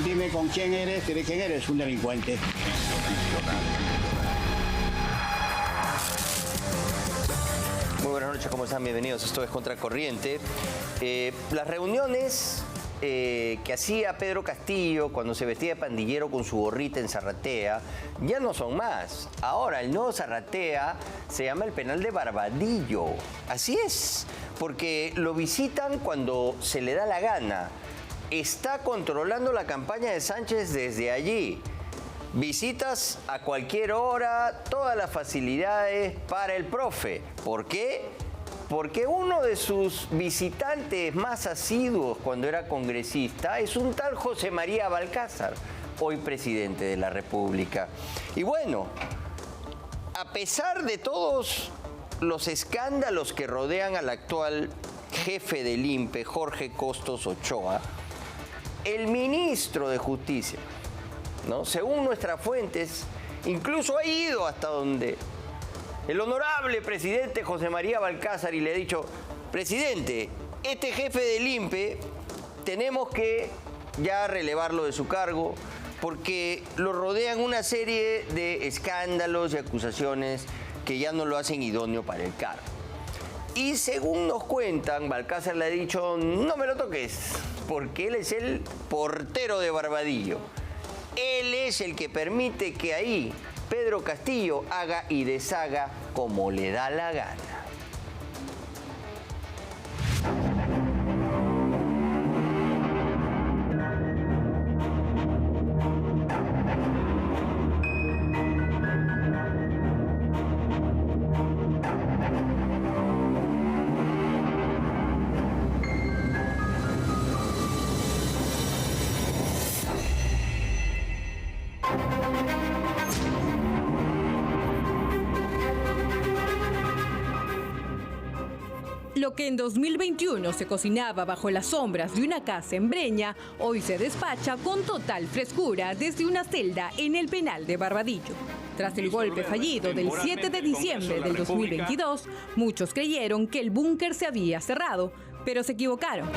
dime con quién eres, de quién eres, un delincuente. Muy buenas noches, ¿cómo están? Bienvenidos, esto es Contracorriente. Las reuniones que hacía Pedro Castillo cuando se vestía de pandillero con su gorrita en Zarratea ya no son más. Ahora el nuevo Zarratea se llama el penal de Barbadillo. Así es, porque lo visitan cuando se le da la gana. Está controlando la campaña de Sánchez desde allí. Visitas a cualquier hora, todas las facilidades para el profe. ¿Por qué? Porque uno de sus visitantes más asiduos cuando era congresista es un tal José María Balcázar, hoy presidente de la República. Y bueno, a pesar de todos los escándalos que rodean al actual jefe del INPE, Jorge Costos Ochoa, el ministro de Justicia, ¿no?, según nuestras fuentes, incluso ha ido hasta donde el honorable presidente José María Balcázar y le ha dicho: presidente, este jefe del INPE tenemos que ya relevarlo de su cargo porque lo rodean una serie de escándalos y acusaciones que ya no lo hacen idóneo para el cargo. Y según nos cuentan, Balcázar le ha dicho: no me lo toques, porque él es el portero de Barbadillo. Él es el que permite que ahí Pedro Castillo haga y deshaga como le da la gana. Lo que en 2021 se cocinaba bajo las sombras de una casa en Breña, hoy se despacha con total frescura desde una celda en el penal de Barbadillo. Tras el golpe fallido del 7 de diciembre del 2022, muchos creyeron que el búnker se había cerrado, pero se equivocaron.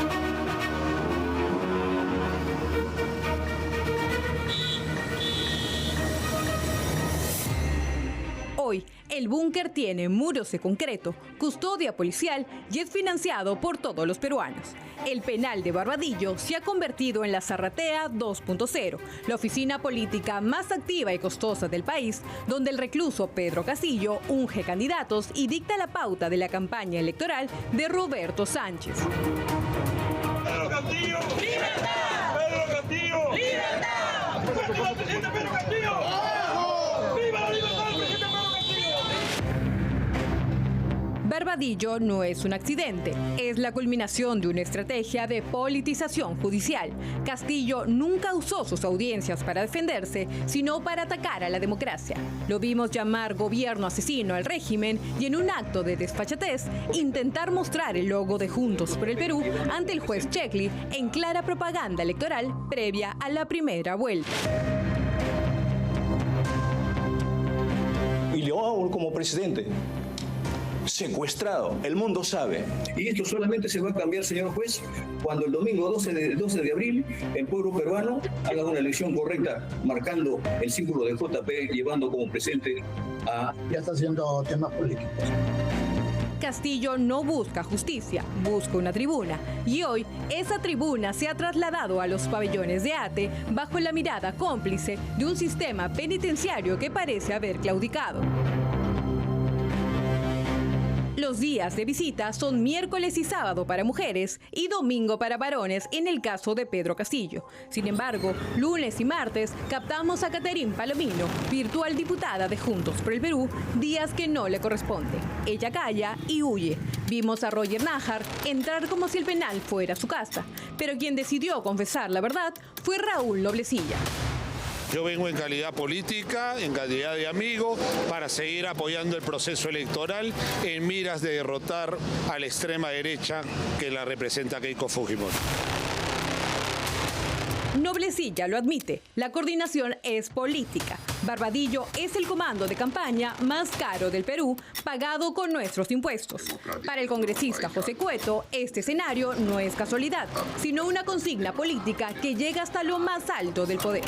Hoy, el búnker tiene muros de concreto, custodia policial y es financiado por todos los peruanos. El penal de Barbadillo se ha convertido en la Zarratea 2.0, la oficina política más activa y costosa del país, donde el recluso Pedro Castillo unge candidatos y dicta la pauta de la campaña electoral de Roberto Sánchez. ¡Pedro Castillo! ¡Libertad! ¡Pedro Castillo! ¡Libertad! ¡Viva el presidente Pedro Castillo! ¡Viva la libertad del presidente Pedro Castillo! Barbadillo no es un accidente, es la culminación de una estrategia de politización judicial. Castillo nunca usó sus audiencias para defenderse, sino para atacar a la democracia. Lo vimos llamar gobierno asesino al régimen y en un acto de desfachatez intentar mostrar el logo de Juntos por el Perú ante el juez Checli en clara propaganda electoral previa a la primera vuelta. Y León como presidente, secuestrado, el mundo sabe. Y esto solamente se va a cambiar, señor juez, cuando el domingo 12 de abril el pueblo peruano haga una elección correcta, marcando el símbolo de JP, llevando como presente a... Ya está haciendo temas políticos. Castillo no busca justicia, busca una tribuna. Y hoy, esa tribuna se ha trasladado a los pabellones de ATE bajo la mirada cómplice de un sistema penitenciario que parece haber claudicado. Los días de visita son miércoles y sábado para mujeres y domingo para varones en el caso de Pedro Castillo. Sin embargo, lunes y martes captamos a Caterín Palomino, virtual diputada de Juntos por el Perú, días que no le corresponde. Ella calla y huye. Vimos a Roger Nájar entrar como si el penal fuera su casa, pero quien decidió confesar la verdad fue Raúl Noblecilla. Yo vengo en calidad política, en calidad de amigo, para seguir apoyando el proceso electoral en miras de derrotar a la extrema derecha que la representa Keiko Fujimori. Noblecilla lo admite, la coordinación es política. Barbadillo es el comando de campaña más caro del Perú, pagado con nuestros impuestos. Para el congresista José Cueto, este escenario no es casualidad, sino una consigna política que llega hasta lo más alto del poder.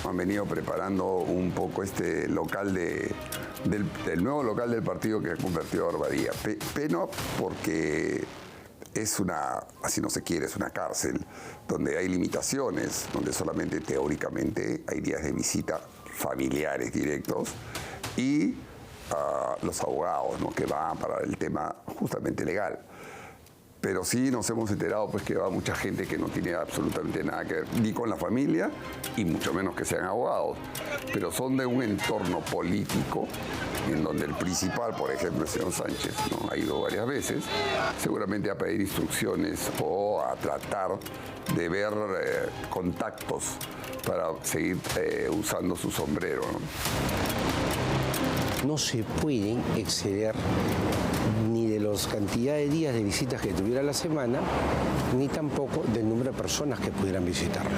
Han venido preparando un poco este local del nuevo local del partido que ha convertido a Barbadilla. Pena porque es una, así no se quiere, es una cárcel donde hay limitaciones, donde solamente teóricamente hay días de visita familiares directos y los abogados, ¿no?, que van para el tema justamente legal. Pero sí nos hemos enterado pues, que va mucha gente que no tiene absolutamente nada que ver ni con la familia y mucho menos que sean abogados. Pero son de un entorno político en donde el principal, por ejemplo, el señor Sánchez, ¿no?, ha ido varias veces, seguramente a pedir instrucciones o a tratar de ver contactos para seguir usando su sombrero, ¿no? No se pueden exceder ni de la cantidad de días de visitas que tuviera la semana, ni tampoco del número de personas que pudieran visitarla.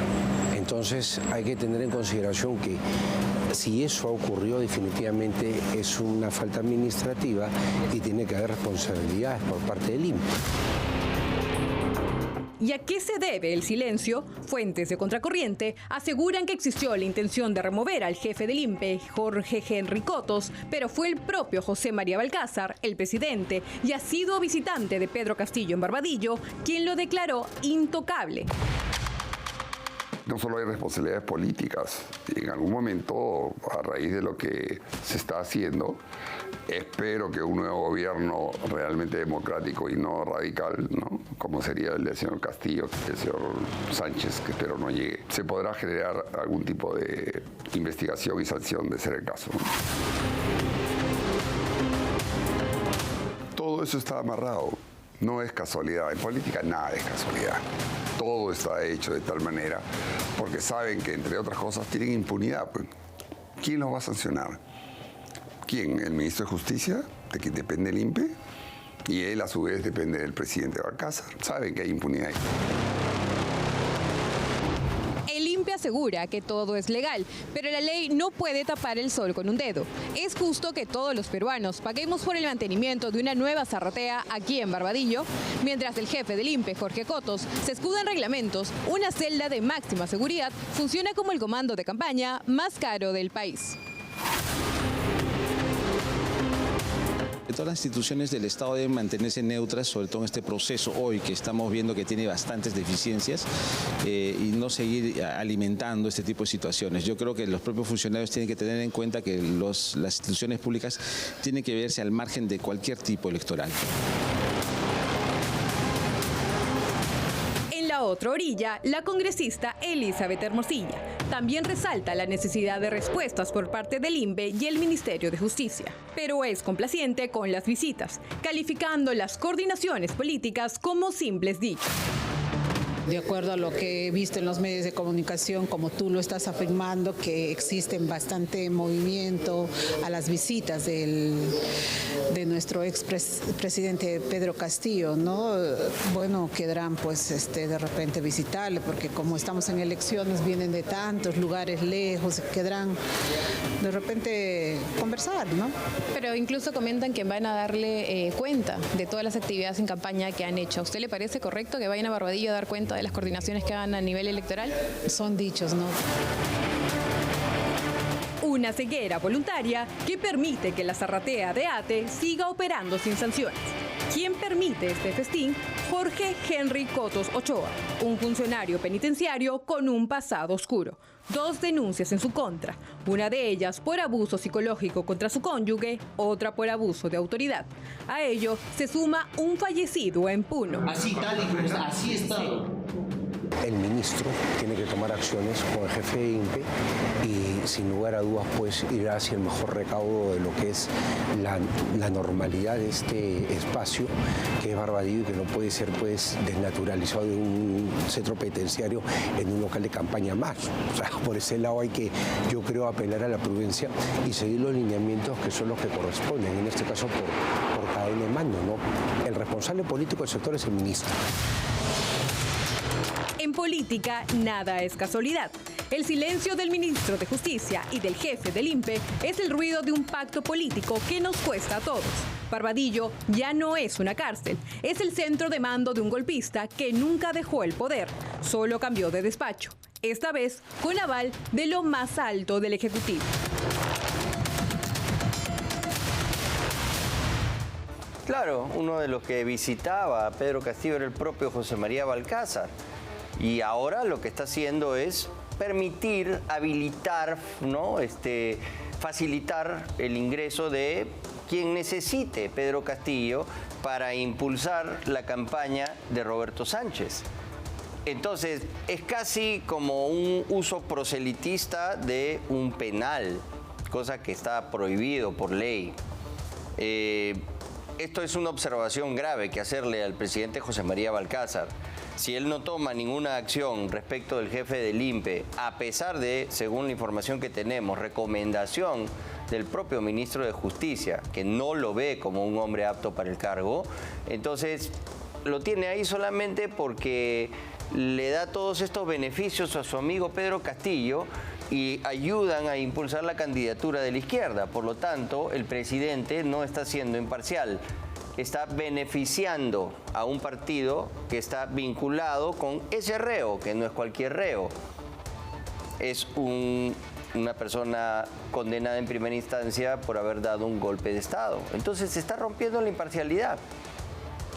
Entonces hay que tener en consideración que si eso ha ocurrido, definitivamente es una falta administrativa y tiene que haber responsabilidades por parte del INPE. ¿Y a qué se debe el silencio? Fuentes de Contracorriente aseguran que existió la intención de remover al jefe del INPE, Jorge Henry Cotos, pero fue el propio José María Balcázar, el presidente y asiduo visitante de Pedro Castillo en Barbadillo, quien lo declaró intocable. No solo hay responsabilidades políticas, en algún momento, a raíz de lo que se está haciendo, espero que un nuevo gobierno realmente democrático y no radical, ¿no?, como sería el del señor Castillo, el señor Sánchez, que espero no llegue, se podrá generar algún tipo de investigación y sanción de ser el caso, ¿no? Todo eso está amarrado, no es casualidad, en política nada es casualidad. Todo está hecho de tal manera porque saben que, entre otras cosas, tienen impunidad. Pues, ¿quién los va a sancionar? ¿Quién? ¿El ministro de Justicia, de quien depende el INPE? Y él, a su vez, depende del presidente Balcázar. Saben que hay impunidad ahí. El INPE asegura que todo es legal, pero la ley no puede tapar el sol con un dedo. ¿Es justo que todos los peruanos paguemos por el mantenimiento de una nueva zarratea aquí en Barbadillo? Mientras el jefe del INPE, Jorge Cotos, se escuda en reglamentos, una celda de máxima seguridad funciona como el comando de campaña más caro del país. Todas las instituciones del Estado deben mantenerse neutras, sobre todo en este proceso hoy que estamos viendo que tiene bastantes deficiencias y no seguir alimentando este tipo de situaciones. Yo creo que los propios funcionarios tienen que tener en cuenta que las instituciones públicas tienen que verse al margen de cualquier tipo electoral. En la otra orilla, la congresista Elizabeth Hermosilla también resalta la necesidad de respuestas por parte del INPE y el Ministerio de Justicia, pero es complaciente con las visitas, calificando las coordinaciones políticas como simples dichos. De acuerdo a lo que he visto en los medios de comunicación, como tú lo estás afirmando, que existen bastante movimiento a las visitas de nuestro expresidente Pedro Castillo, ¿no? Bueno, quedarán pues de repente visitarle, porque como estamos en elecciones, vienen de tantos lugares lejos, quedarán de repente conversar, ¿no? Pero incluso comentan que van a darle cuenta de todas las actividades en campaña que han hecho. ¿A usted le parece correcto que vayan a Barbadillo a dar cuenta de las coordinaciones que hagan a nivel electoral? Son dichos, ¿no? Una ceguera voluntaria que permite que la zarratea de ATE siga operando sin sanciones. ¿Quién permite este festín? Jorge Henry Cotos Ochoa, un funcionario penitenciario con un pasado oscuro. 2 denuncias en su contra, una de ellas por abuso psicológico contra su cónyuge, otra por abuso de autoridad. A ello se suma un fallecido en Puno. Así está. El ministro tiene que tomar acciones con el jefe de INPE y sin lugar a dudas pues irá hacia el mejor recaudo de lo que es la normalidad de este espacio que es Barbadillo y que no puede ser pues desnaturalizado de un centro penitenciario en un local de campaña más. O sea, por ese lado hay que, yo creo, apelar a la prudencia y seguir los lineamientos que son los que corresponden, en este caso por cadena de mando, ¿no? El responsable político del sector es el ministro. En política, nada es casualidad. El silencio del ministro de Justicia y del jefe del INPE es el ruido de un pacto político que nos cuesta a todos. Barbadillo ya no es una cárcel, es el centro de mando de un golpista que nunca dejó el poder, solo cambió de despacho, esta vez con aval de lo más alto del Ejecutivo. Claro, uno de los que visitaba a Pedro Castillo era el propio José María Balcázar. Y ahora lo que está haciendo es permitir, habilitar, ¿no? Facilitar el ingreso de quien necesite Pedro Castillo para impulsar la campaña de Roberto Sánchez. Entonces, es casi como un uso proselitista de un penal, cosa que está prohibido por ley. Esto es una observación grave que hacerle al presidente José María Balcázar. Si él no toma ninguna acción respecto del jefe del INPE, a pesar de, según la información que tenemos, recomendación del propio ministro de Justicia, que no lo ve como un hombre apto para el cargo, entonces lo tiene ahí solamente porque le da todos estos beneficios a su amigo Pedro Castillo y ayudan a impulsar la candidatura de la izquierda. Por lo tanto, el presidente no está siendo imparcial, está beneficiando a un partido que está vinculado con ese reo, que no es cualquier reo. Es una persona condenada en primera instancia por haber dado un golpe de Estado. Entonces se está rompiendo la imparcialidad.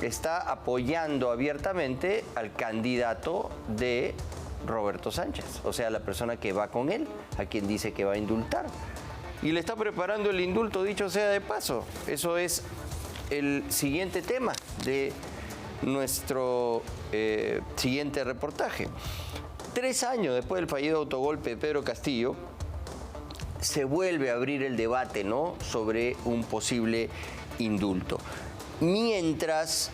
Está apoyando abiertamente al candidato de Roberto Sánchez, o sea, la persona que va con él, a quien dice que va a indultar. Y le está preparando el indulto, dicho sea de paso. Eso es el siguiente tema de nuestro siguiente reportaje. 3 años después del fallido autogolpe de Pedro Castillo, se vuelve a abrir el debate, ¿no?, sobre un posible indulto. Mientras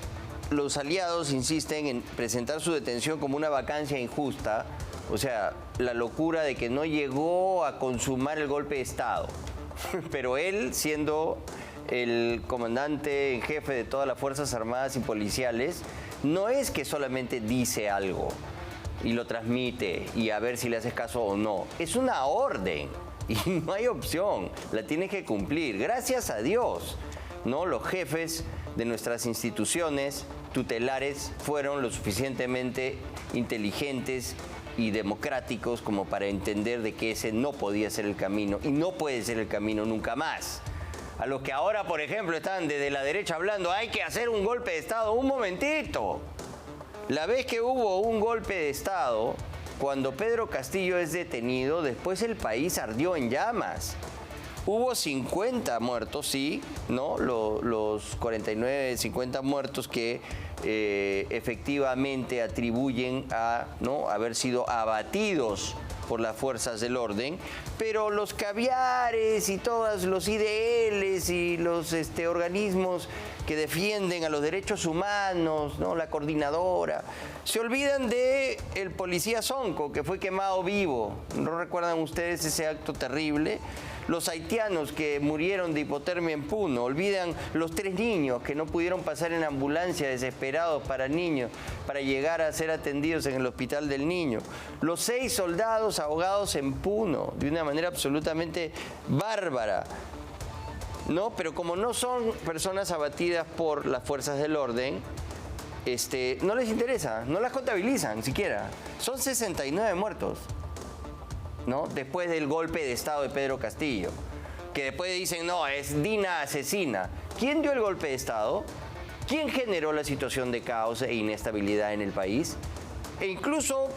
los aliados insisten en presentar su detención como una vacancia injusta, o sea, la locura de que no llegó a consumar el golpe de Estado, pero él, siendo el comandante en jefe de todas las Fuerzas Armadas y Policiales, no es que solamente dice algo y lo transmite y a ver si le haces caso o no, es una orden y no hay opción, la tienes que cumplir. Gracias a Dios, ¿no?, los jefes de nuestras instituciones tutelares fueron lo suficientemente inteligentes y democráticos como para entender de que ese no podía ser el camino y no puede ser el camino nunca más. A los que ahora, por ejemplo, están desde la derecha hablando, hay que hacer un golpe de Estado. Un momentito. La vez que hubo un golpe de Estado, cuando Pedro Castillo es detenido, después el país ardió en llamas. Hubo 50 muertos, sí, ¿no? Los 49, 50 muertos que efectivamente atribuyen a, ¿no?, haber sido abatidos por las fuerzas del orden, pero los caviares y todos los IDLs y los organismos que defienden a los derechos humanos, ¿no?, la coordinadora, se olvidan de el policía Sonco, que fue quemado vivo. ¿No recuerdan ustedes ese acto terrible? Los haitianos que murieron de hipotermia en Puno, olvidan los 3 niños que no pudieron pasar en ambulancia desesperados para niños, para llegar a ser atendidos en el hospital del niño. Los 6 soldados ahogados en Puno, de una manera absolutamente bárbara. ¿No? Pero como no son personas abatidas por las fuerzas del orden, no les interesa, no las contabilizan siquiera. Son 69 muertos, ¿no?, después del golpe de Estado de Pedro Castillo, que después dicen, no, es Dina asesina. ¿Quién dio el golpe de Estado? ¿Quién generó la situación de caos e inestabilidad en el país? E incluso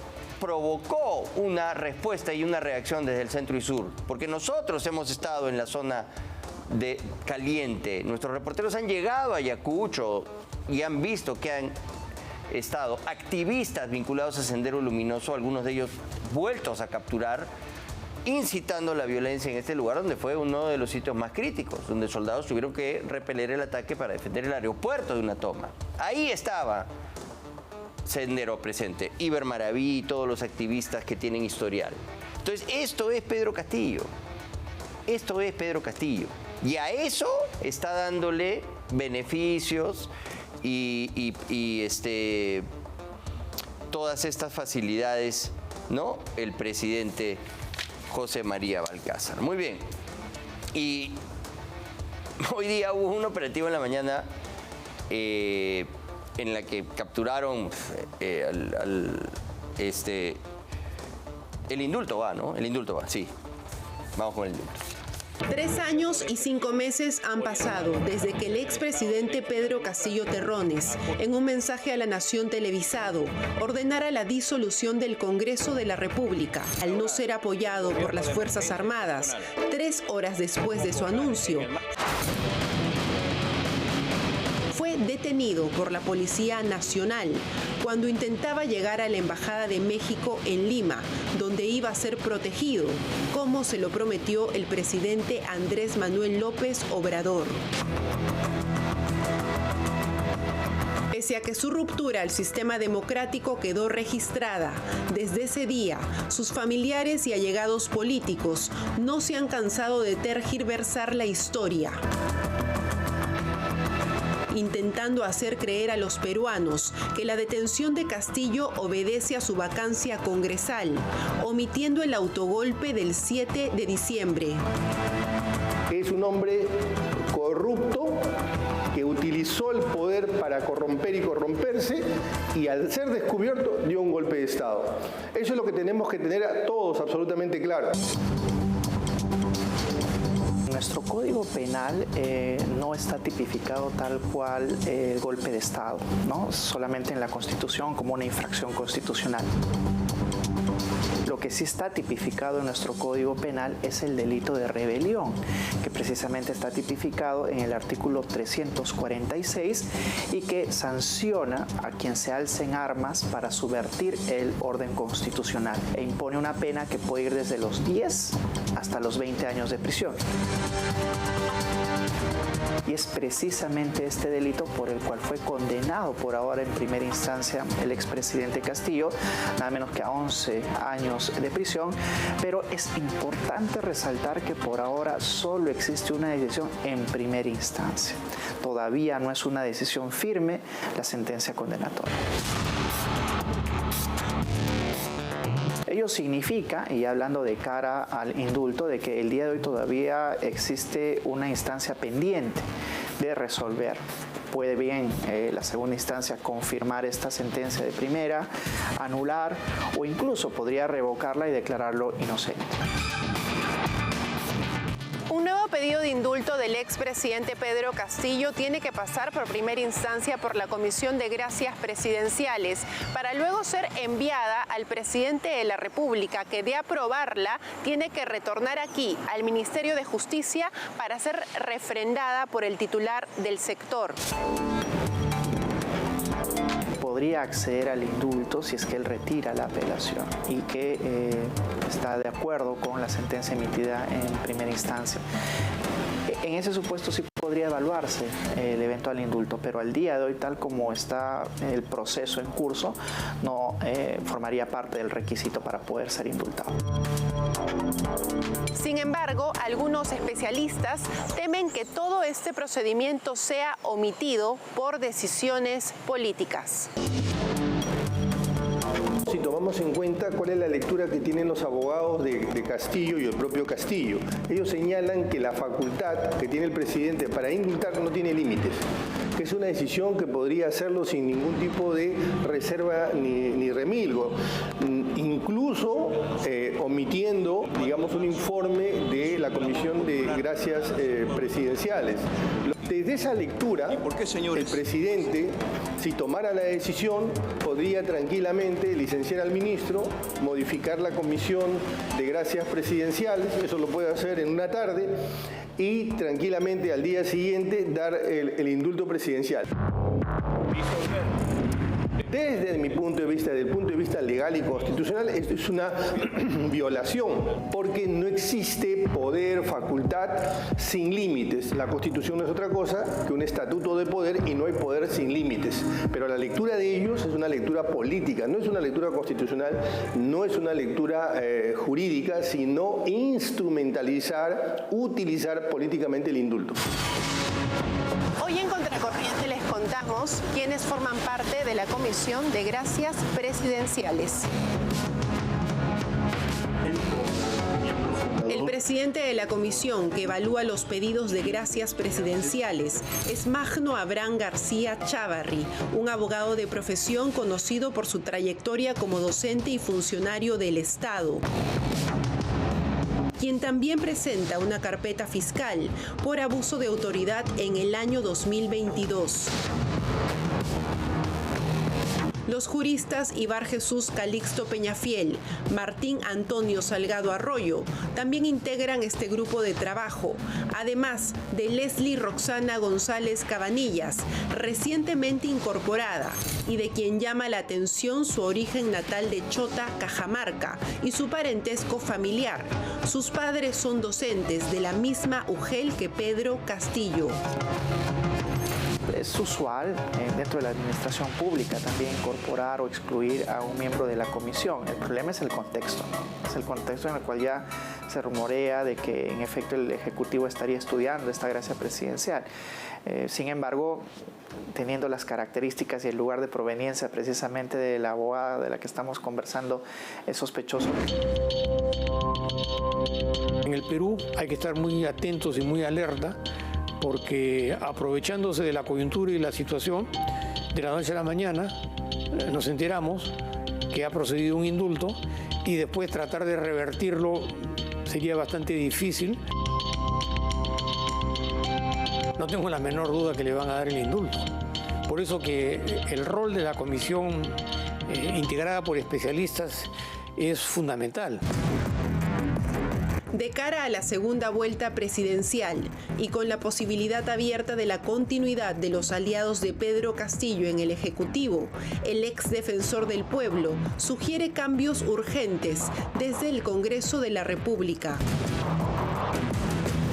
provocó una respuesta y una reacción desde el centro y sur, porque nosotros hemos estado en la zona de caliente. Nuestros reporteros han llegado a Ayacucho y han visto que han estado activistas vinculados a Sendero Luminoso, algunos de ellos vueltos a capturar, incitando la violencia en este lugar, donde fue uno de los sitios más críticos, donde soldados tuvieron que repeler el ataque para defender el aeropuerto de una toma. Ahí estaba Sendero presente, Iber Maraví y todos los activistas que tienen historial. Entonces, esto es Pedro Castillo. Esto es Pedro Castillo. Y a eso está dándole beneficios y todas estas facilidades ¿no? El presidente José María Valcárcel. Muy bien. Y hoy día hubo un operativo en la mañana en la que capturaron el indulto va, ¿no? El indulto va, sí. Vamos con el indulto. 3 años y 5 meses han pasado desde que el expresidente Pedro Castillo Terrones, en un mensaje a la Nación televisado, ordenara la disolución del Congreso de la República, al no ser apoyado por las Fuerzas Armadas, 3 horas después de su anuncio. Fue detenido por la Policía Nacional cuando intentaba llegar a la Embajada de México en Lima, donde iba a ser protegido, como se lo prometió el presidente Andrés Manuel López Obrador. Pese a que su ruptura al sistema democrático quedó registrada, desde ese día, sus familiares y allegados políticos no se han cansado de tergiversar la historia, intentando hacer creer a los peruanos que la detención de Castillo obedece a su vacancia congresal, omitiendo el autogolpe del 7 de diciembre. Es un hombre corrupto que utilizó el poder para corromper y corromperse, y al ser descubierto dio un golpe de Estado. Eso es lo que tenemos que tener a todos absolutamente claro. Nuestro Código Penal no está tipificado tal cual el golpe de Estado, ¿no? Solamente en la Constitución como una infracción constitucional. Lo que sí está tipificado en nuestro Código Penal es el delito de rebelión, que precisamente está tipificado en el artículo 346 y que sanciona a quien se alce en armas para subvertir el orden constitucional e impone una pena que puede ir desde los 10 hasta los 20 años de prisión. Y es precisamente este delito por el cual fue condenado por ahora en primera instancia el expresidente Castillo, nada menos que a 11 años de prisión, pero es importante resaltar que por ahora solo existe una decisión en primera instancia. Todavía no es una decisión firme la sentencia condenatoria. Ello significa, y hablando de cara al indulto, de que el día de hoy todavía existe una instancia pendiente de resolver. Puede bien la segunda instancia confirmar esta sentencia de primera, anular o incluso podría revocarla y declararlo inocente. Un nuevo pedido de indulto del expresidente Pedro Castillo tiene que pasar por primera instancia por la Comisión de Gracias Presidenciales para luego ser enviada al presidente de la República, que de aprobarla tiene que retornar aquí al Ministerio de Justicia para ser refrendada por el titular del sector. Podría acceder al indulto si es que él retira la apelación y que está de acuerdo con la sentencia emitida en primera instancia. En ese supuesto sí podría evaluarse el eventual indulto, pero al día de hoy, tal como está el proceso en curso, no formaría parte del requisito para poder ser indultado. Sin embargo, algunos especialistas temen que todo este procedimiento sea omitido por decisiones políticas. Si tomamos en cuenta cuál es la lectura que tienen los abogados de Castillo y el propio Castillo, ellos señalan que la facultad que tiene el presidente para indultar no tiene límites, que es una decisión que podría hacerlo sin ningún tipo de reserva ni remilgo, incluso omitiendo, digamos, un informe de la Comisión de Gracias Presidenciales. Desde esa lectura, el presidente, si tomara la decisión, podría tranquilamente licenciar al ministro, modificar la Comisión de Gracias Presidenciales, eso lo puede hacer en una tarde, y tranquilamente al día siguiente dar el indulto presidencial. Desde mi punto de vista, desde el punto de vista legal y constitucional, esto es una violación, porque no existe poder, facultad sin límites. La Constitución no es otra cosa que un estatuto de poder y no hay poder sin límites. Pero la lectura de ellos es una lectura política, no es una lectura constitucional, no es una lectura jurídica, sino instrumentalizar, utilizar políticamente el indulto. Hoy en Contracorriente les contamos quiénes forman parte de la Comisión de Gracias Presidenciales. El presidente de la comisión que evalúa los pedidos de gracias presidenciales es Magno Abraham García Chávarri, un abogado de profesión conocido por su trayectoria como docente y funcionario del Estado, quien también presenta una carpeta fiscal por abuso de autoridad en el año 2022. Los juristas Ibar Jesús Calixto Peñafiel, Martín Antonio Salgado Arroyo, también integran este grupo de trabajo, además de Leslie Roxana González Cabanillas, recientemente incorporada, y de quien llama la atención su origen natal de Chota, Cajamarca, y su parentesco familiar. Sus padres son docentes de la misma UGEL que Pedro Castillo. Es usual dentro de la administración pública también incorporar o excluir a un miembro de la comisión. El problema es el contexto, ¿no? Es el contexto en el cual ya se rumorea de que en efecto el Ejecutivo estaría estudiando esta gracia presidencial. Sin embargo, teniendo las características y el lugar de proveniencia precisamente de la abogada de la que estamos conversando, es sospechoso. En el Perú hay que estar muy atentos y muy alerta, porque aprovechándose de la coyuntura y la situación, de la noche a la mañana nos enteramos que ha procedido un indulto y después tratar de revertirlo sería bastante difícil. No tengo la menor duda que le van a dar el indulto. Por eso que el rol de la comisión integrada por especialistas es fundamental. De cara a la segunda vuelta presidencial y con la posibilidad abierta de la continuidad de los aliados de Pedro Castillo en el Ejecutivo, el ex defensor del pueblo sugiere cambios urgentes desde el Congreso de la República.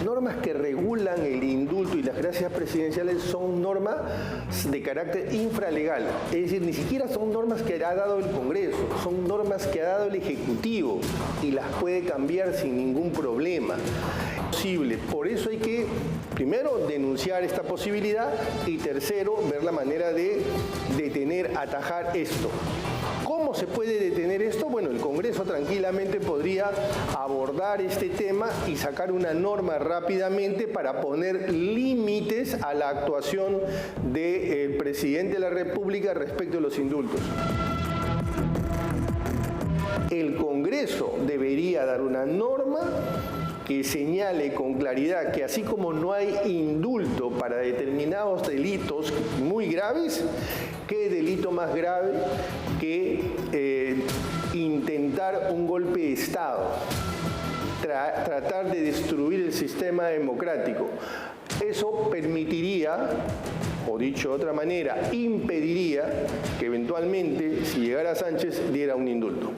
Normas que regulan el indulto y las gracias presidenciales son normas de carácter infralegal, es decir, ni siquiera son normas que ha dado el Congreso, son normas que ha dado el Ejecutivo y las puede cambiar sin ningún problema. Por eso hay que, primero, denunciar esta posibilidad y tercero, ver la manera de detener, atajar esto. ¿Cómo se puede detener esto? Bueno, el Congreso tranquilamente podría abordar este tema y sacar una norma rápidamente para poner límites a la actuación del presidente de la República respecto a los indultos. El Congreso debería dar una norma que señale con claridad que así como no hay indulto para determinados delitos muy graves, ¿qué delito más grave que intentar un golpe de Estado? Tratar de destruir el sistema democrático. Eso permitiría, o dicho de otra manera, impediría que eventualmente, si llegara Sánchez, diera un indulto.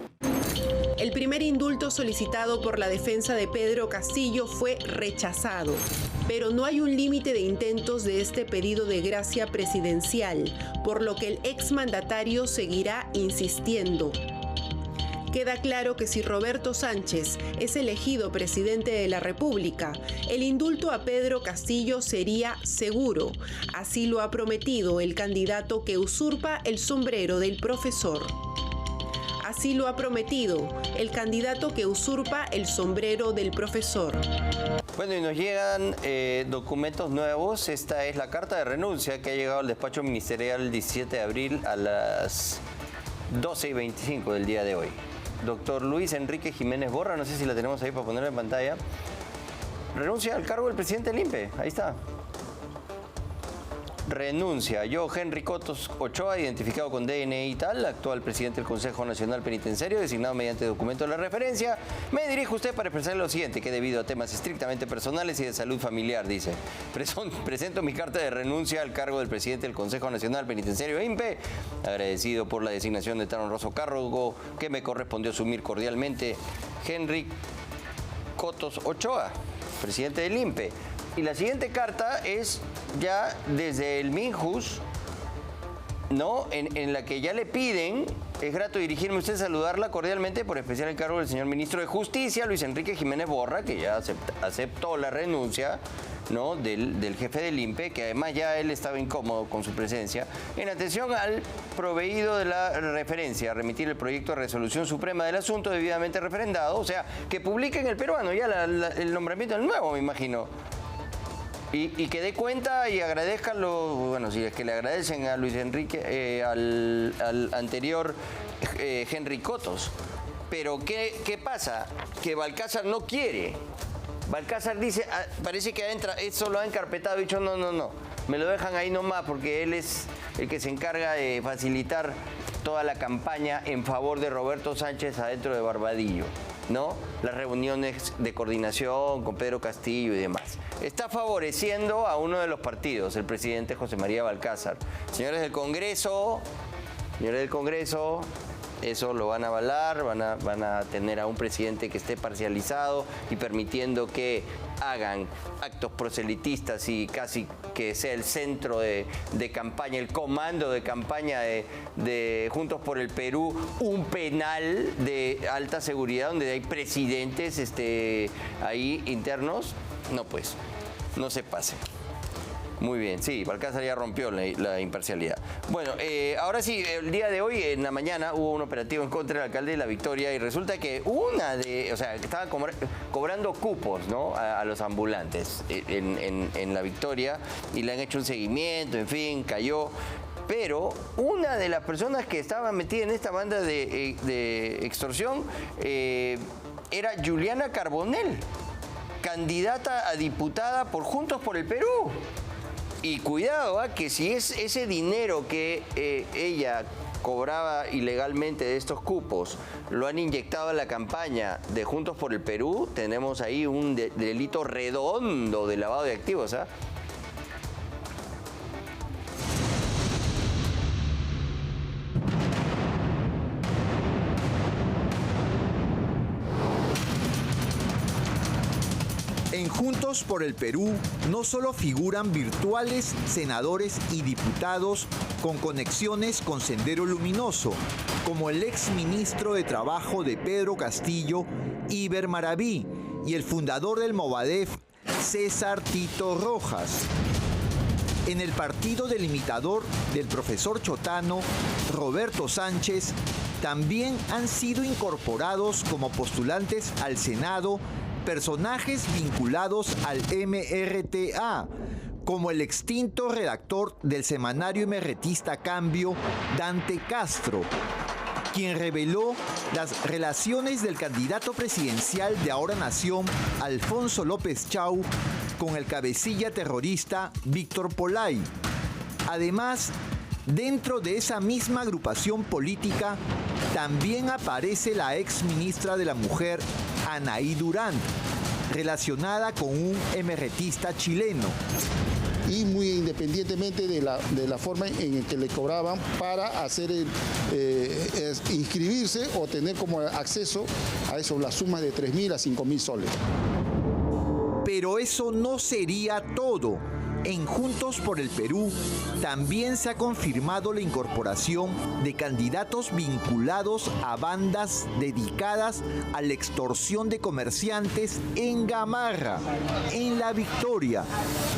El primer indulto solicitado por la defensa de Pedro Castillo fue rechazado, pero no hay un límite de intentos de este pedido de gracia presidencial, por lo que el exmandatario seguirá insistiendo. Queda claro que si Roberto Sánchez es elegido presidente de la República, el indulto a Pedro Castillo sería seguro. Así lo ha prometido el candidato que usurpa el sombrero del profesor. Así lo ha prometido el candidato que usurpa el sombrero del profesor. Bueno, y nos llegan documentos nuevos. Esta es la carta de renuncia que ha llegado al despacho ministerial el 17 de abril a las 12:25 del día de hoy. Doctor Luis Enrique Jiménez Borra, no sé si la tenemos ahí para ponerla en pantalla. Renuncia al cargo del presidente del INPE. Ahí está. Renuncia. Yo, Henry Cotos Ochoa, identificado con DNI y tal, actual presidente del Consejo Nacional Penitenciario, designado mediante documento de la referencia, me dirijo a usted para expresarle lo siguiente, que debido a temas estrictamente personales y de salud familiar, dice, presento mi carta de renuncia al cargo del presidente del Consejo Nacional Penitenciario INPE, agradecido por la designación de tan honroso cargo que me correspondió asumir cordialmente, Henry Cotos Ochoa, presidente del INPE. Y la siguiente carta es ya desde el MINJUS ¿no? En la que ya le piden, es grato dirigirme a usted, saludarla cordialmente por especial encargo del señor ministro de Justicia, Luis Enrique Jiménez Borra, que ya aceptó la renuncia, ¿no? del jefe del INPE, que además ya él estaba incómodo con su presencia, en atención al proveído de la referencia, a remitir el proyecto de resolución suprema del asunto debidamente referendado, o sea, que publique en El Peruano ya el nombramiento del nuevo, me imagino. Y que dé cuenta y agradezca bueno, si es que le agradecen a Luis Enrique, al anterior Henry Cotos. Pero ¿qué pasa? Que Balcázar no quiere. Balcázar dice, parece que eso lo ha encarpetado, ha dicho no, me lo dejan ahí nomás porque él es el que se encarga de facilitar toda la campaña en favor de Roberto Sánchez adentro de Barbadillo, ¿no? Las reuniones de coordinación con Pedro Castillo y demás. Está favoreciendo a uno de los partidos, el presidente José María Balcázar. Señores del Congreso, eso lo van a avalar, van a tener a un presidente que esté parcializado y permitiendo que hagan actos proselitistas y casi que sea el centro de campaña, el comando de campaña de Juntos por el Perú, un penal de alta seguridad donde hay presidentes ahí internos. No, pues, no se pase. Muy bien, sí, Balcázar ya rompió la imparcialidad. Bueno, ahora sí, el día de hoy, en la mañana, hubo un operativo en contra del alcalde de La Victoria y resulta que estaban cobrando cupos, ¿no? a los ambulantes en La Victoria y le han hecho un seguimiento, en fin, cayó. Pero una de las personas que estaba metida en esta banda de extorsión era Juliana Carbonell, candidata a diputada por Juntos por el Perú. Y cuidado, que si es ese dinero que ella cobraba ilegalmente de estos cupos, lo han inyectado a la campaña de Juntos por el Perú, tenemos ahí un delito redondo de lavado de activos, ¿ah? En Juntos por el Perú no solo figuran virtuales senadores y diputados con conexiones con Sendero Luminoso, como el exministro de Trabajo de Pedro Castillo, Iber Maraví, y el fundador del Movadef, César Tito Rojas. En el partido delimitador del profesor chotano, Roberto Sánchez, también han sido incorporados como postulantes al Senado personajes vinculados al MRTA, como el extinto redactor del semanario emerretista Cambio, Dante Castro, quien reveló las relaciones del candidato presidencial de Ahora Nación, Alfonso López Chau, con el cabecilla terrorista Víctor Polay. Además, dentro de esa misma agrupación política, también aparece la ex ministra de la Mujer, Anaí Durán, relacionada con un emerretista chileno. Y muy independientemente de la forma en que le cobraban para hacer inscribirse o tener como acceso a eso, la suma de 3.000 a 5.000 soles. Pero eso no sería todo. En Juntos por el Perú también se ha confirmado la incorporación de candidatos vinculados a bandas dedicadas a la extorsión de comerciantes en Gamarra, en La Victoria,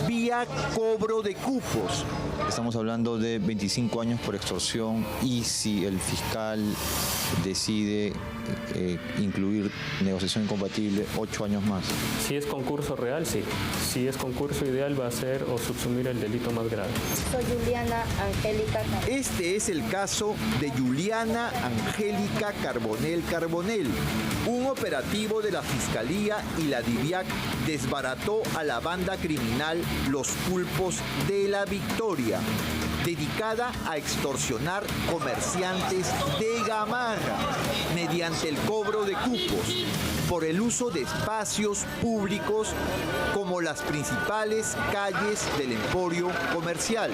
vía cobro de cupos. Estamos hablando de 25 años por extorsión y si el fiscal decide incluir negociación incompatible, 8 años más. Si es concurso real, sí. Si es concurso ideal, va a ser o subsumir el delito más grave. Soy Juliana Angélica. Este es el caso de Juliana Angélica Carbonell. Un operativo de la Fiscalía y la DIVIAC desbarató a la banda criminal Los Pulpos de La Victoria, dedicada a extorsionar comerciantes de Gamarra mediante el cobro de cupos por el uso de espacios públicos como las principales calles del emporio comercial.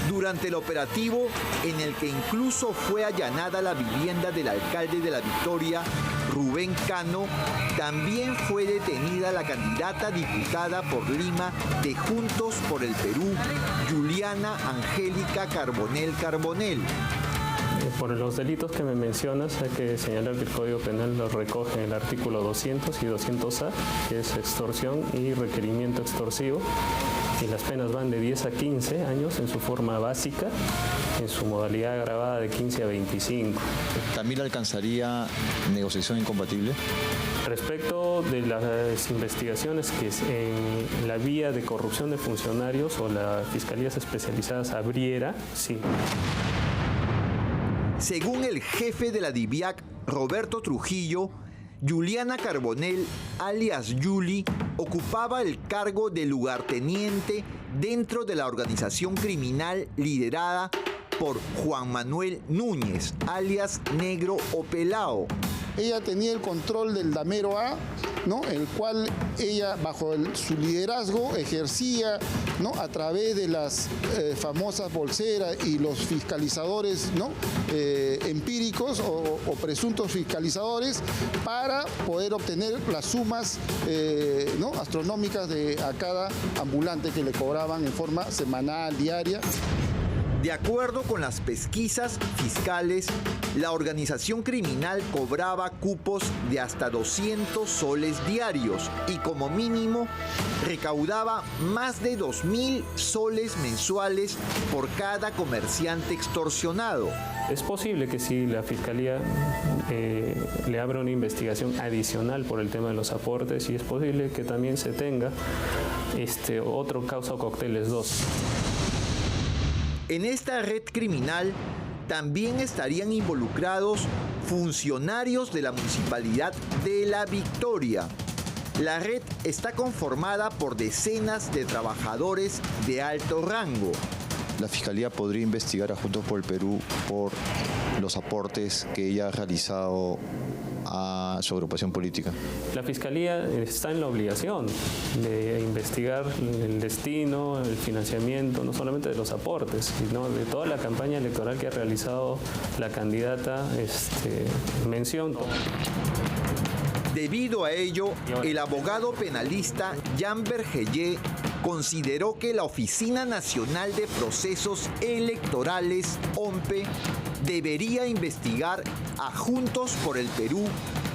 Durante el operativo, en el que incluso fue allanada la vivienda del alcalde de La Victoria, Rubén Cano, también fue detenida la candidata diputada por Lima de Juntos por el Perú, Juliana Angélica Carbonell Carbonell. Por los delitos que me mencionas, hay que señalar que el Código Penal los recoge en el artículo 200 y 200A, que es extorsión y requerimiento extorsivo, y las penas van de 10 a 15 años en su forma básica, en su modalidad agravada de 15 a 25. ¿También alcanzaría negociación incompatible? Respecto de las investigaciones que en la vía de corrupción de funcionarios o las fiscalías especializadas abriera, sí. Según el jefe de la DIVIAC, Roberto Trujillo, Juliana Carbonell, alias Yuli, ocupaba el cargo de lugarteniente dentro de la organización criminal liderada por Juan Manuel Núñez, alias Negro o Pelao. Ella tenía el control del Damero A, ¿no? El cual ella, bajo su liderazgo, ejercía, ¿no? A través de las famosas bolseras y los fiscalizadores, ¿no? Empíricos o presuntos fiscalizadores, para poder obtener las sumas ¿no? astronómicas a cada ambulante que le cobraban en forma semanal, diaria. De acuerdo con las pesquisas fiscales, la organización criminal cobraba cupos de hasta 200 soles diarios y como mínimo recaudaba más de 2.000 soles mensuales por cada comerciante extorsionado. Es posible que si la Fiscalía le abra una investigación adicional por el tema de los aportes, y es posible que también se tenga otro causa o cócteles 2. En esta red criminal también estarían involucrados funcionarios de la Municipalidad de La Victoria. La red está conformada por decenas de trabajadores de alto rango. La Fiscalía podría investigar a Juntos por el Perú por los aportes que ella ha realizado a su agrupación política. La Fiscalía está en la obligación de investigar el destino, el financiamiento, no solamente de los aportes, sino de toda la campaña electoral que ha realizado la candidata mención. Debido a ello, el abogado penalista Jan Vergellé consideró que la Oficina Nacional de Procesos Electorales, OMPE, debería investigar a Juntos por el Perú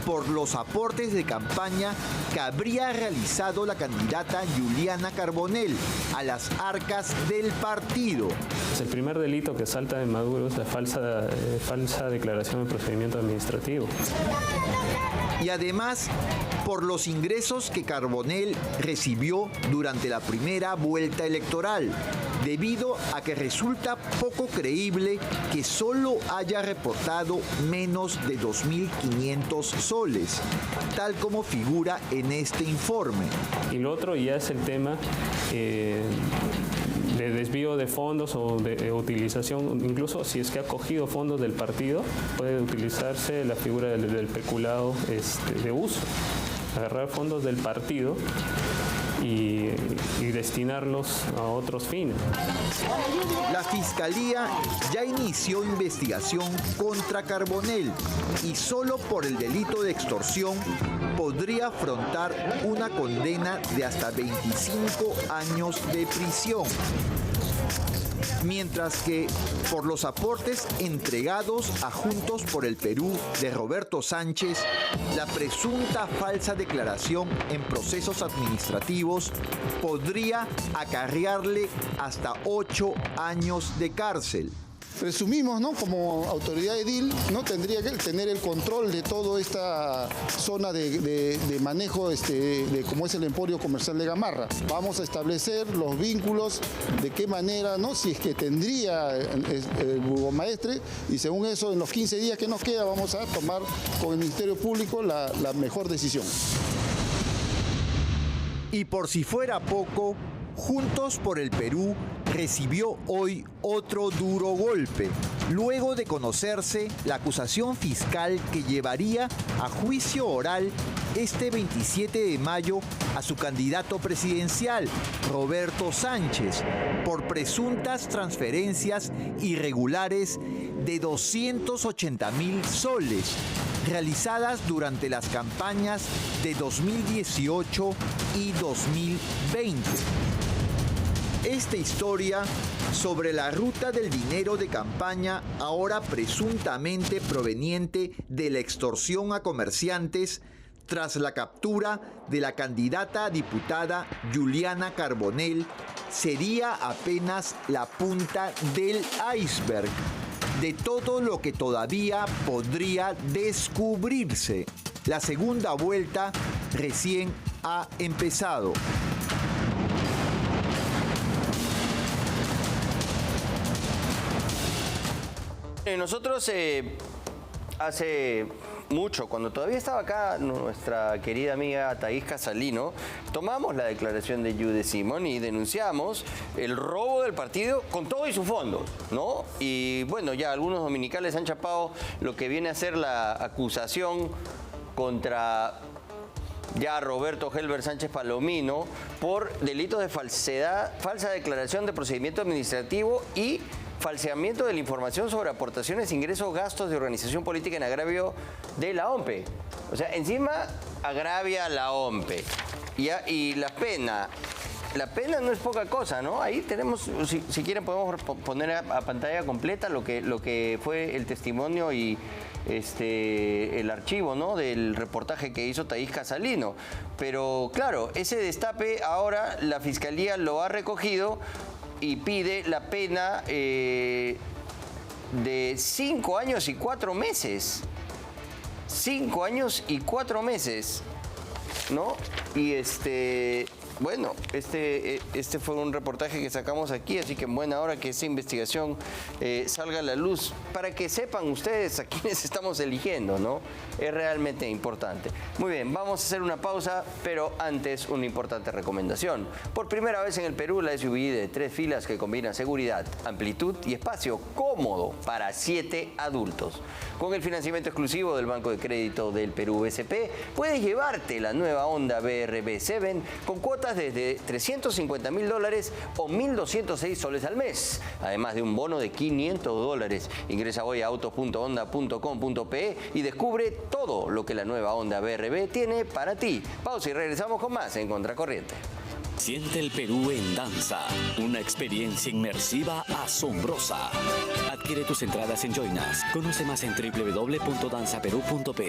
por los aportes de campaña que habría realizado la candidata Juliana Carbonell a las arcas del partido. El primer delito que salta de Maduro es la falsa declaración de procedimiento administrativo. Y además, por los ingresos que Carbonell recibió durante la primera vuelta electoral, debido a que resulta poco creíble que solo haya reportado menos de 2.500 soles, tal como figura en este informe. Y lo otro ya es el tema de desvío de fondos o de utilización, incluso si es que ha cogido fondos del partido, puede utilizarse la figura del peculado de uso, agarrar fondos del partido y destinarlos a otros fines. La Fiscalía ya inició investigación contra Carbonell y solo por el delito de extorsión podría afrontar una condena de hasta 25 años de prisión. Mientras que por los aportes entregados a Juntos por el Perú de Roberto Sánchez, la presunta falsa declaración en procesos administrativos podría acarrearle hasta 8 años de cárcel. Presumimos, ¿no? Como autoridad edil, ¿no? Tendría que tener el control de toda esta zona de manejo de cómo es el emporio comercial de Gamarra. Vamos a establecer los vínculos, de qué manera, ¿no? Si es que tendría el burgomaestre, y según eso, en los 15 días que nos queda, vamos a tomar con el Ministerio Público la mejor decisión. Y por si fuera poco, Juntos por el Perú recibió hoy otro duro golpe, luego de conocerse la acusación fiscal que llevaría a juicio oral este 27 de mayo a su candidato presidencial, Roberto Sánchez, por presuntas transferencias irregulares de 280.000 soles, realizadas durante las campañas de 2018 y 2020. Esta historia sobre la ruta del dinero de campaña, ahora presuntamente proveniente de la extorsión a comerciantes, tras la captura de la candidata a diputada Juliana Carbonell, sería apenas la punta del iceberg de todo lo que todavía podría descubrirse. La segunda vuelta recién ha empezado. Nosotros hace mucho, cuando todavía estaba acá nuestra querida amiga Thaís Casalino, tomamos la declaración de Yude Simón y denunciamos el robo del partido con todo y sus fondos, ¿no? Y bueno, ya algunos dominicales han chapado lo que viene a ser la acusación contra ya Roberto Helber Sánchez Palomino por delitos de falsa declaración de procedimiento administrativo y falseamiento de la información sobre aportaciones, ingresos, gastos de organización política en agravio de la OMPE. O sea, encima agravia a la OMPE. Y la pena no es poca cosa, ¿no? Ahí tenemos, si quieren podemos poner a pantalla completa lo que fue el testimonio y el archivo, ¿no?, del reportaje que hizo Thaís Casalino. Pero claro, ese destape ahora la Fiscalía lo ha recogido y pide la pena de 5 años y 4 meses. 5 años y 4 meses, ¿no? Y bueno, este fue un reportaje que sacamos aquí, así que en buena hora que esta investigación salga a la luz, para que sepan ustedes a quiénes estamos eligiendo, ¿no? Es realmente importante. Muy bien, vamos a hacer una pausa, pero antes una importante recomendación. Por primera vez en el Perú, la SUV de 3 filas que combina seguridad, amplitud y espacio cómodo para 7 adultos. Con el financiamiento exclusivo del Banco de Crédito del Perú, BCP, puedes llevarte la nueva Honda BRB 7 con cuotas desde $350.000 o 1.206 soles al mes, además de un bono de $500. Ingresa hoy a autos.honda.com.pe y descubre todo lo que la nueva Honda BRB tiene para ti. Pausa y regresamos con más en Contracorriente. Siente el Perú en danza, una experiencia inmersiva asombrosa. Adquiere tus entradas en Join Us. Conoce más en www.danzaperú.pe.